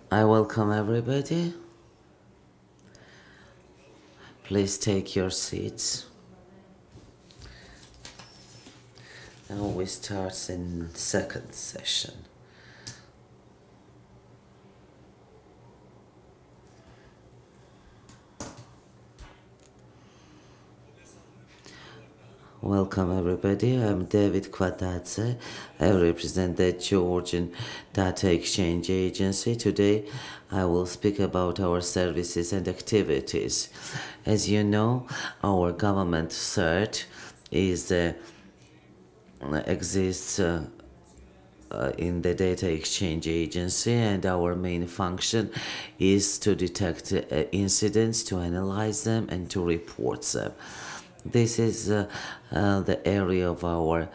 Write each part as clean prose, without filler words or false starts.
I welcome everybody. Please take your seats. Now we start in second session. Welcome everybody, I'm David Kvatadze. I represent the Georgian Data Exchange Agency. Today I will speak about our services and activities. As you know, our government CERT exists in the Data Exchange Agency, and our main function is to detect incidents, to analyze them, and to report them. This is the area of our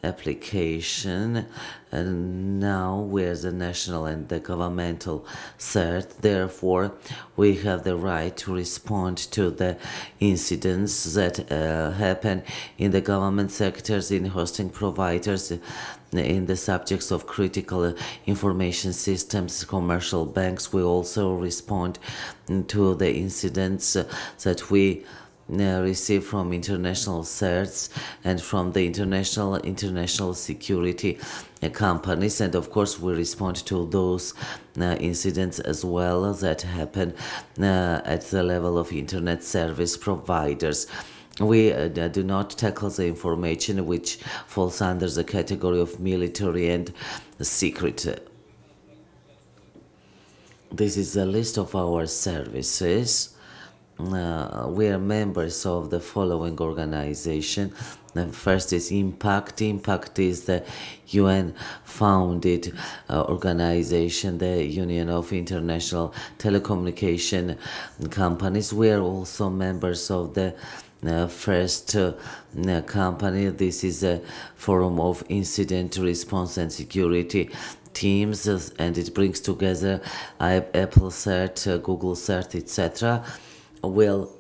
application, and now we're the national and the governmental CERT. Therefore, we have the right to respond to the incidents that happen in the government sectors, in hosting providers, in the subjects of critical information systems, commercial banks. We also respond to the incidents that we receive from international CERTs and from the international security companies, and of course we respond to those incidents as well that happen at the level of internet service providers. We do not tackle the information which falls under the category of military and secret. This is a list of our services. We are members of the following organization. The first is IMPACT. IMPACT is the UN-founded organization, the Union of International Telecommunication Companies. We are also members of the first company. This is a forum of incident response and security teams, and it brings together Apple CERT, Google CERT, etc. Will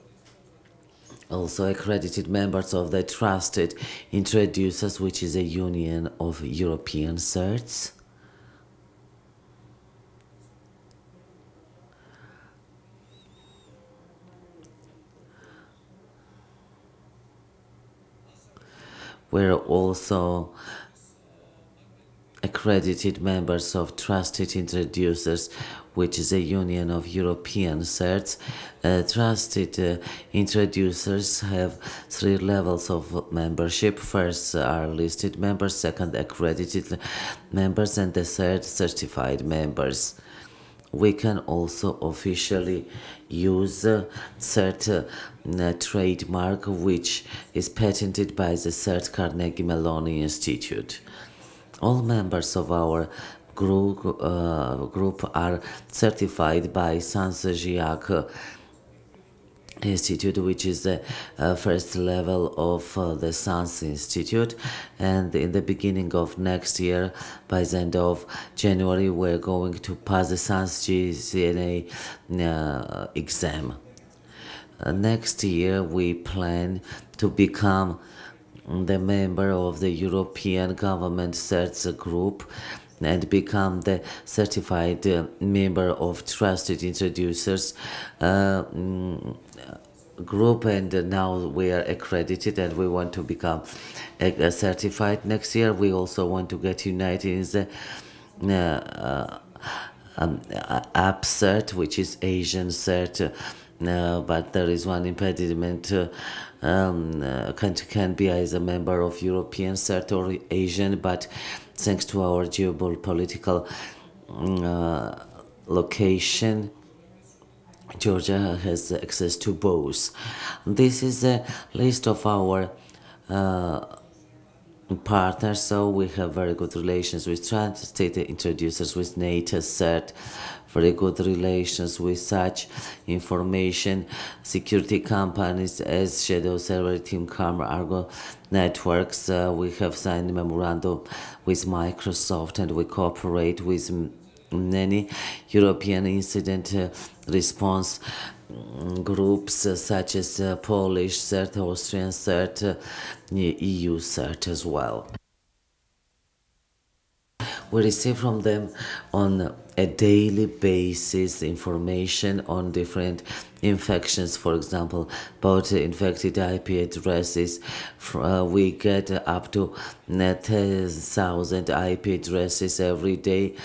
also accredited members of the Trusted Introducers, which is a union of European CERTs. We're also accredited members of Trusted Introducers, which is a union of European CERTs. Trusted Introducers have 3 levels of membership. First are listed members, second accredited members, and the third certified members. We can also officially use CERT trademark, which is patented by the CERT Carnegie Mellon Institute. All members of our group are certified by SANS-GIAC Institute, which is the first level of the SANS Institute, and in the beginning of next year, by the end of January, we're going to pass the SANS GCNA exam. Next year, we plan to become the member of the European Government CERTs group and become the certified member of Trusted Introducers group, and now we are accredited and we want to become certified next year. We also want to get united in the app CERT, which is Asian CERT, but there is one impediment. Can be as a member of European CERT or Asian, but thanks to our geopolitical location, Georgia has access to both. This is a list of our partners, so we have very good relations with Trusted Introducers, with NATO CERT, very good relations with such information security companies as Shadow Server, Team Karma, Argo Networks. We have signed a memorandum with Microsoft, and we cooperate with many European incident response groups such as Polish CERT, Austrian CERT, EU CERT as well. We receive from them on a daily basis information on different infections. For example, about infected IP addresses, we get up to 10,000 IP addresses every day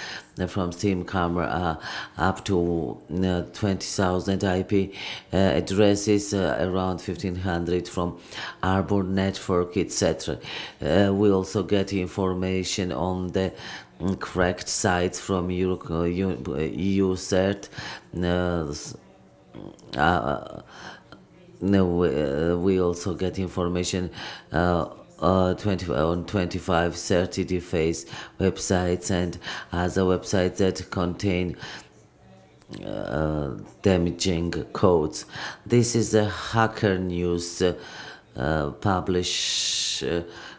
from Steam Camera, up to 20,000 IP addresses, around 1,500 from Arbor Network, etc. We also get information on the correct sites from EU CERT. We also get information on 25 certified websites and other websites that contain damaging codes. This is a Hacker News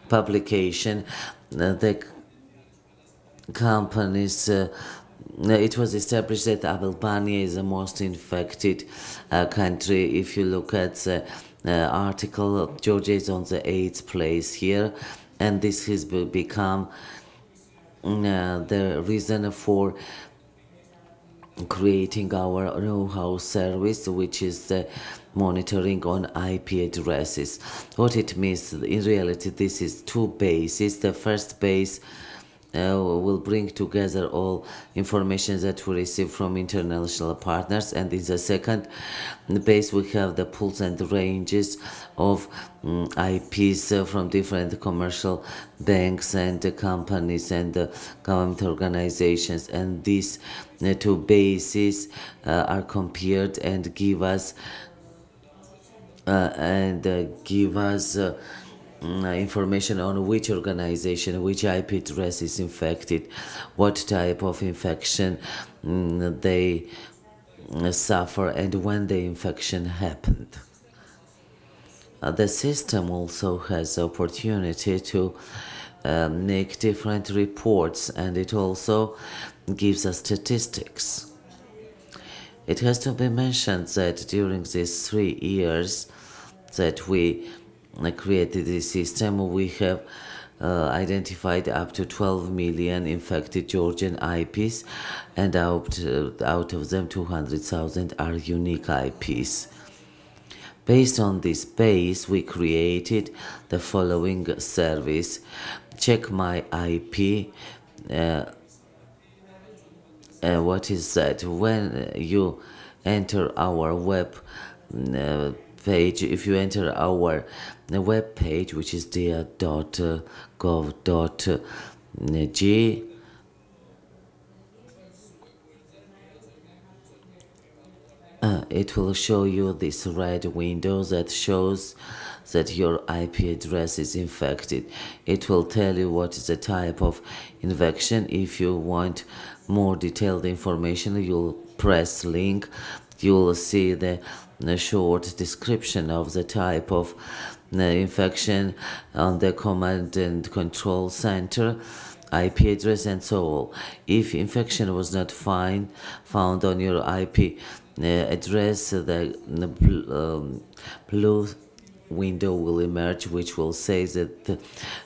publication. The companies it was established that Albania is the most infected country. If you look at the article, Georgia is on the 8th place here, and this has become the reason for creating our know-how service, which is the monitoring on IP addresses. What it means, in reality, this is two bases. The first base will bring together all information that we receive from international partners, and in the second base we have the pools and ranges of IPs from different commercial banks and companies and government organizations, and these two bases are compared and give us information on which organization, which IP address is infected, what type of infection they suffer, and when the infection happened. The system also has the opportunity to make different reports, and it also gives us statistics. It has to be mentioned that during these 3 years that we created this system, we have identified up to 12 million infected Georgian IPs, and out of them 200,000 are unique IPs. Based on this base, we created the following service: Check My IP. What is that? When you enter our web page, if you enter our web page, which is CERT.GOV.GE, it will show you this red window that shows that your IP address is infected. It will tell you what is the type of infection. If you want more detailed information, you'll press link. You'll see the short description of the type of infection on the command and control center, IP address, and so on. If infection was not found on your IP address, the blue window will emerge, which will say that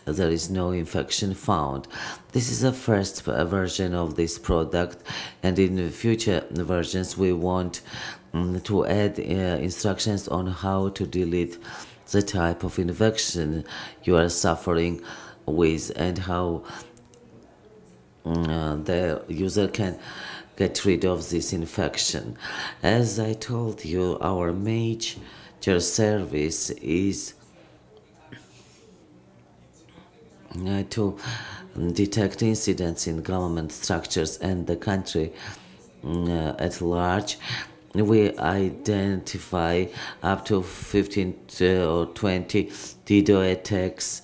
there is no infection found. This is the first version of this product, and in the future versions we want to add instructions on how to delete the type of infection you are suffering with, and how the user can get rid of this infection. As I told you, our major service is to detect incidents in government structures and the country at large. We identify up to 15 or 20 DDoS attacks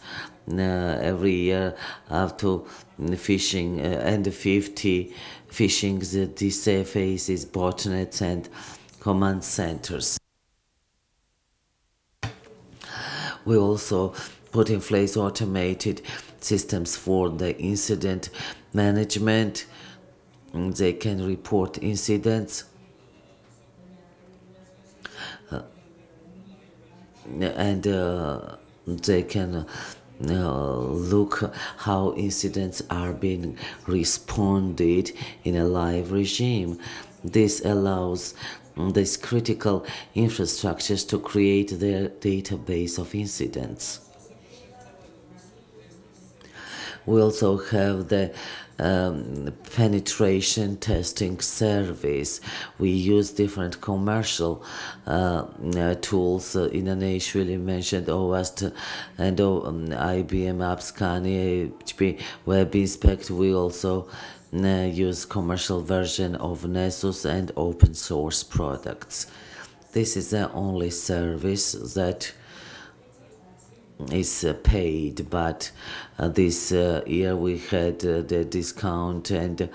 every year, up to phishing and 50 phishings, DCFAs, botnets, and command centers. We also put in place automated systems for the incident management. They can report incidents and they can look how incidents are being responded in a live regime. This allows these critical infrastructures to create their database of incidents. We also have the penetration testing service. We use different commercial tools. Initially mentioned OWASP and IBM AppScan, HP Web Inspect. We also use commercial version of Nessus and open source products. This is the only service that is paid, but this year we had the discount and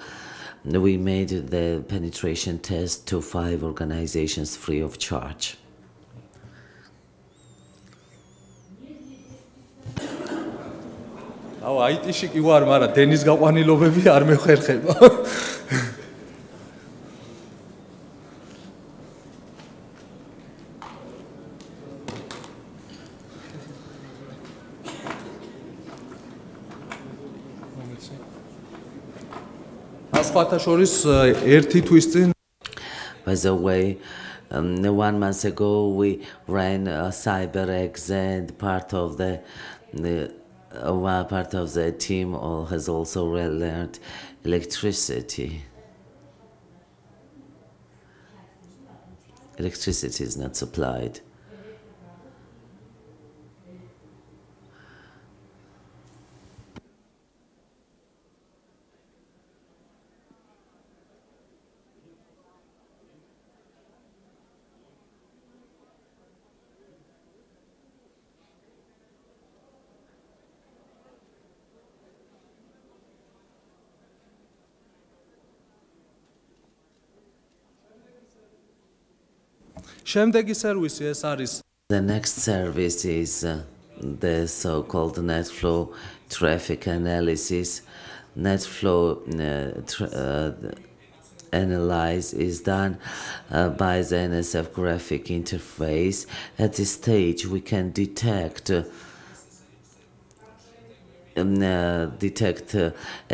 we made the penetration test to 5 organizations free of charge. IT-ში კი ვარ, მაგრამ დენის გაყვანილობები არ მეხერხება. ასხათა შორის ერთი თვის წინ By the way, 1 month ago we ran a CyberX, and part of the team has also learned electricity. Electricity is not supplied. შემდეგი სერვისი ეს არის The next service is the so-called net flow traffic analysis. Net flow analyze is done by the NSF graphic interface. At this stage we can detect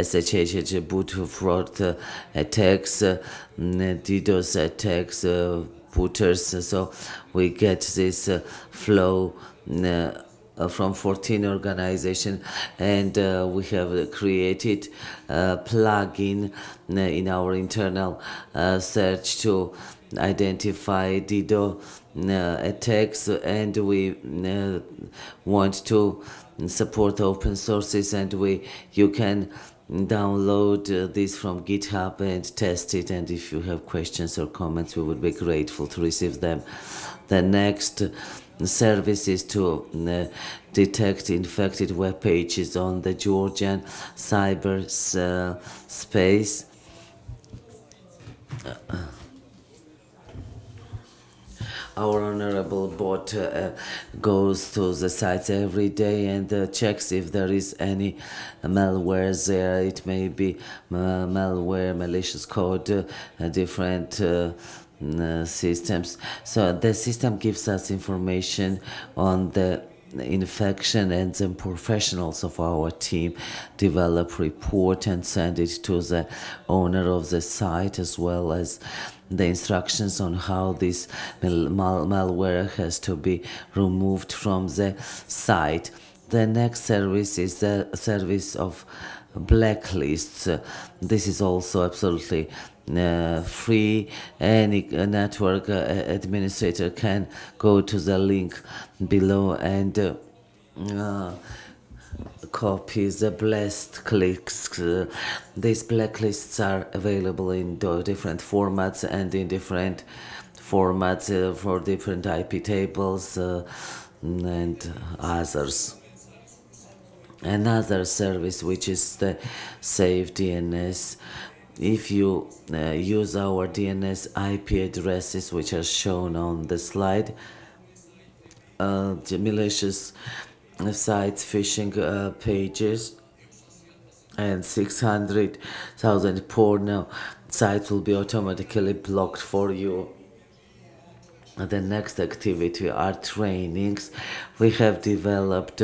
SSH boot fraud attacks, DDoS attacks, booters. So we get this flow from 14 organizations, and we have created a plugin in our internal search to identify DDoS attacks, and we want to support open sources, and you can download this from GitHub and test it, and if you have questions or comments we would be grateful to receive them. The next service is to detect infected web pages on the Georgian cyberspace. Our honorable bot goes to the sites every day and checks if there is any malware there. It may be malware, malicious code, different systems. So the system gives us information on the infection, and then professionals of our team develop report and send it to the owner of the site, as well as the instructions on how this malware has to be removed from the site. The next service is the service of Blacklists. This is also absolutely free. Any network administrator can go to the link below and copy the blast clicks. These blacklists are available in different formats and in different formats for different IP tables and others. Another service, which is the Save DNS. If you use our DNS IP addresses, which are shown on the slide, the malicious sites, phishing pages, and 600,000 porno sites will be automatically blocked for you. The next activity are trainings. We have developed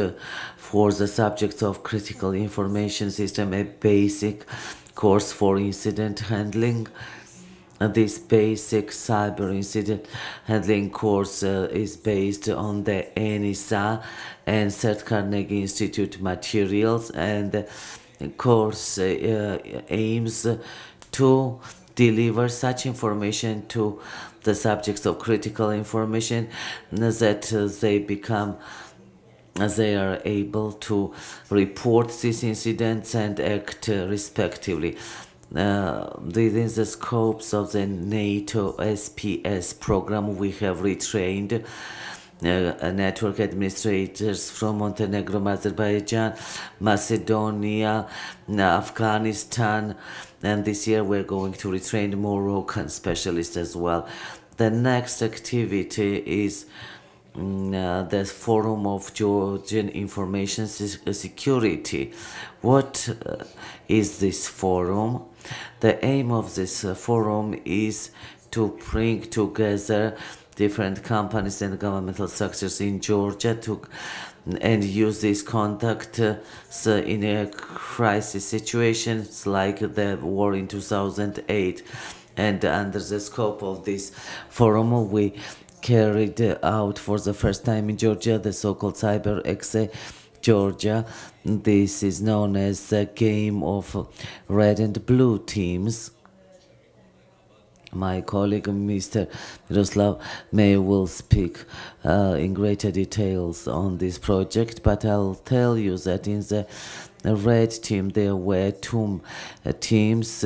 for the subjects of critical information system a basic course for incident handling. This basic cyber incident handling course is based on the NISA and CERT.GOV.GE Institute materials, and the course aims to deliver such information to the subjects of critical information that they are able to report these incidents and act respectively. Within the scopes of the NATO SPS program, we have retrained network administrators from Montenegro, Azerbaijan, Macedonia, Afghanistan, and this year we're going to retrain Moroccan specialists as well. The next activity is the Forum of Georgian Information Security. What is this forum? The aim of this forum is to bring together different companies and governmental structures in Georgia and use these contacts in a crisis situations like the war in 2008. And under the scope of this forum, we carried out for the first time in Georgia the so-called Cyber Exe Georgia. This is known as the game of red and blue teams. My colleague, Mr. Miroslav May, will speak in greater details on this project, but I'll tell you that in the red team there were two teams,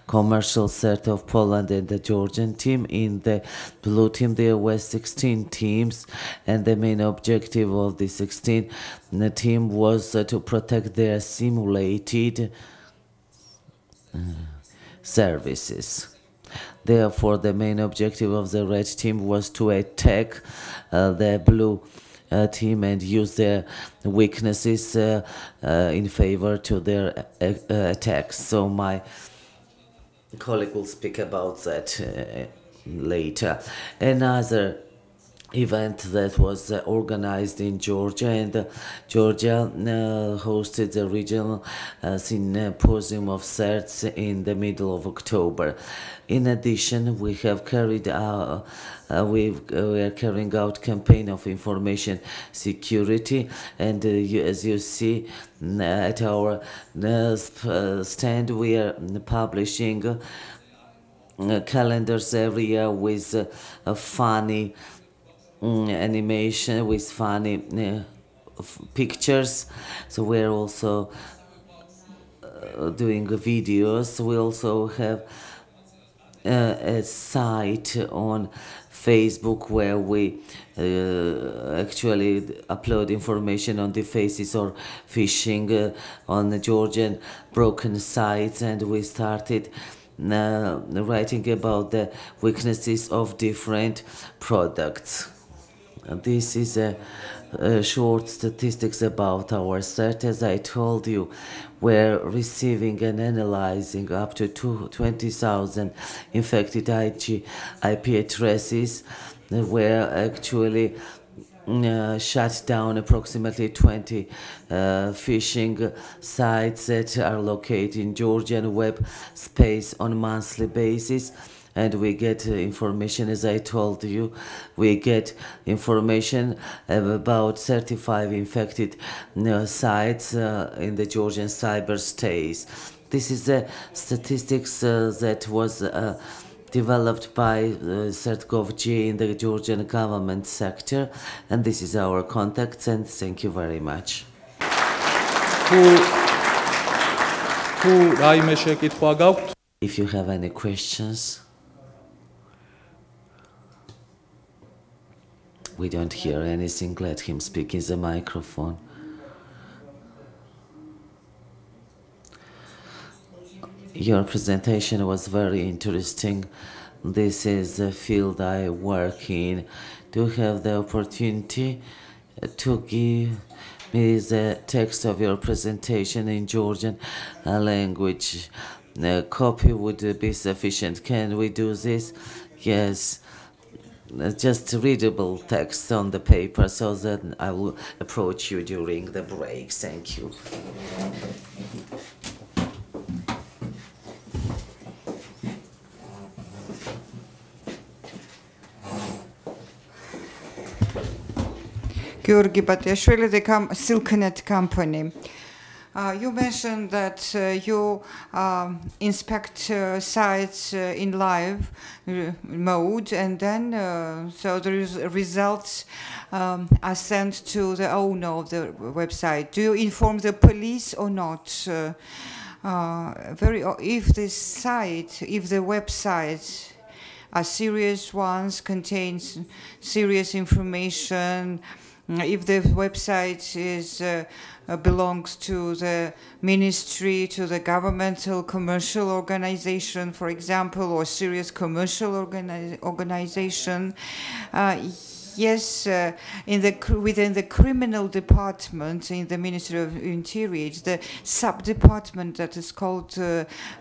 Commercial CERT of Poland and the Georgian team. In the blue team there were 16 teams, and the main objective of the 16 team was to protect their simulated services. Therefore, the main objective of the red team was to attack the blue team and use their weaknesses in favor to their attacks. So my colleague will speak about that later. Another event that was organized in Georgia, and Georgia hosted the regional symposium of CERTs in the middle of October. In addition, we have carried out we are carrying out campaign of information security, and as you see at our stand, we are publishing calendars every year with a funny animation, with funny pictures. So we're also doing videos. We also have a site on Facebook where we actually upload information on the faces or phishing on the Georgian broken sites, and we started writing about the weaknesses of different products. This is a short statistics about our CERT. As I told you, we're receiving and analyzing up to 20,000 infected IP addresses. We're actually shut down approximately 20 phishing sites that are located in Georgian web space on a monthly basis. And we get information, as I told you, we get information about 35 infected sites in the Georgian cyberspace. This is the statistics that was developed by CERT.GOV.GE in the Georgian government sector, and this is our contacts, and thank you very much. If you have any questions. We don't hear anything. Let him speak in the microphone. Your presentation was very interesting. This is the field I work in. Do you have the opportunity to give me the text of your presentation in Georgian language? A copy would be sufficient. Can we do this? Yes. just readable text on the paper, so that I will approach you during the break. Thank you. Georgi Batiashvili, the Silknet company. You mentioned that you inspect sites in live mode, and then so the results are sent to the owner of the website. Do you inform the police or not? If the websites are serious ones, contains serious information, if the website is belongs to the ministry, to the governmental commercial organization, for example, or serious commercial organization, yes, within the criminal department in the Ministry of Interior, it's the sub-department that is called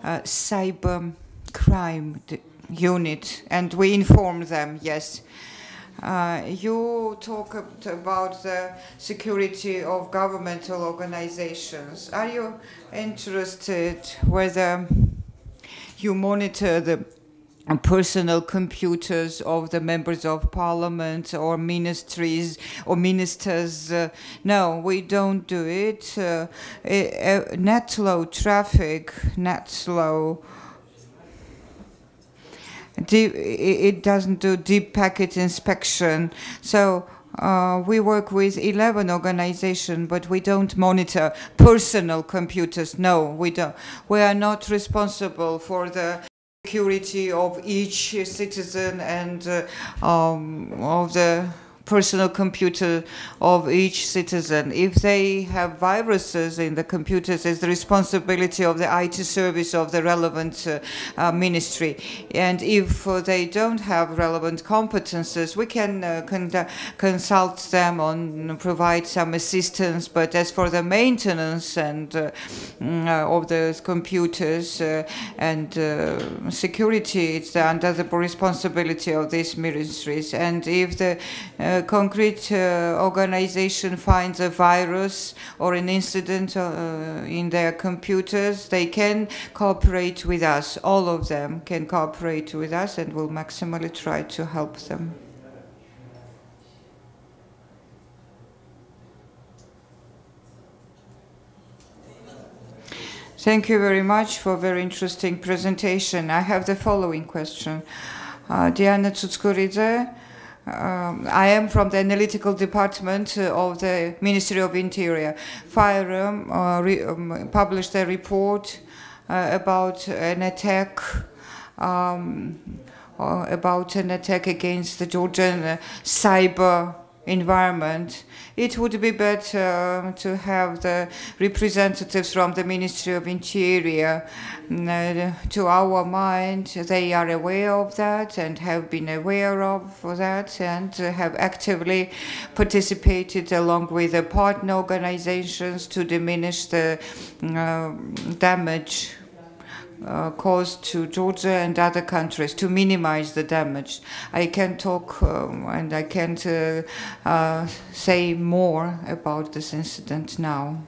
cyber crime unit, and we inform them, yes. You talk about the security of governmental organizations. Are you interested whether you monitor the personal computers of the members of parliament or ministries or ministers? No, we don't do it. Net flow traffic, net flow, it doesn't do deep packet inspection. So we work with 11 organizations, but we don't monitor personal computers. No, we don't. We are not responsible for the security of each citizen and of the personal computer of each citizen. If they have viruses in the computers, it's the responsibility of the IT service of the relevant ministry. And if they don't have relevant competences, we can consult them on provide some assistance. But as for the maintenance and of the computers and security, it's under the responsibility of these ministries. And if the concrete organization finds a virus or an incident in their computers, they can cooperate with us. All of them can cooperate with us, and we'll maximally try to help them. Thank you very much for a very interesting presentation. I have the following question. Diana Tsutskoridze, I am from the analytical department of the Ministry of Interior. FIREM published a report about an attack against the Georgian cyber environment. It would be better to have the representatives from the Ministry of Interior. To our mind, they are aware of that and have been aware of that and have actively participated along with the partner organizations to diminish the damage caused to Georgia and other countries, to minimize the damage. I can talk and I can't say more about this incident now.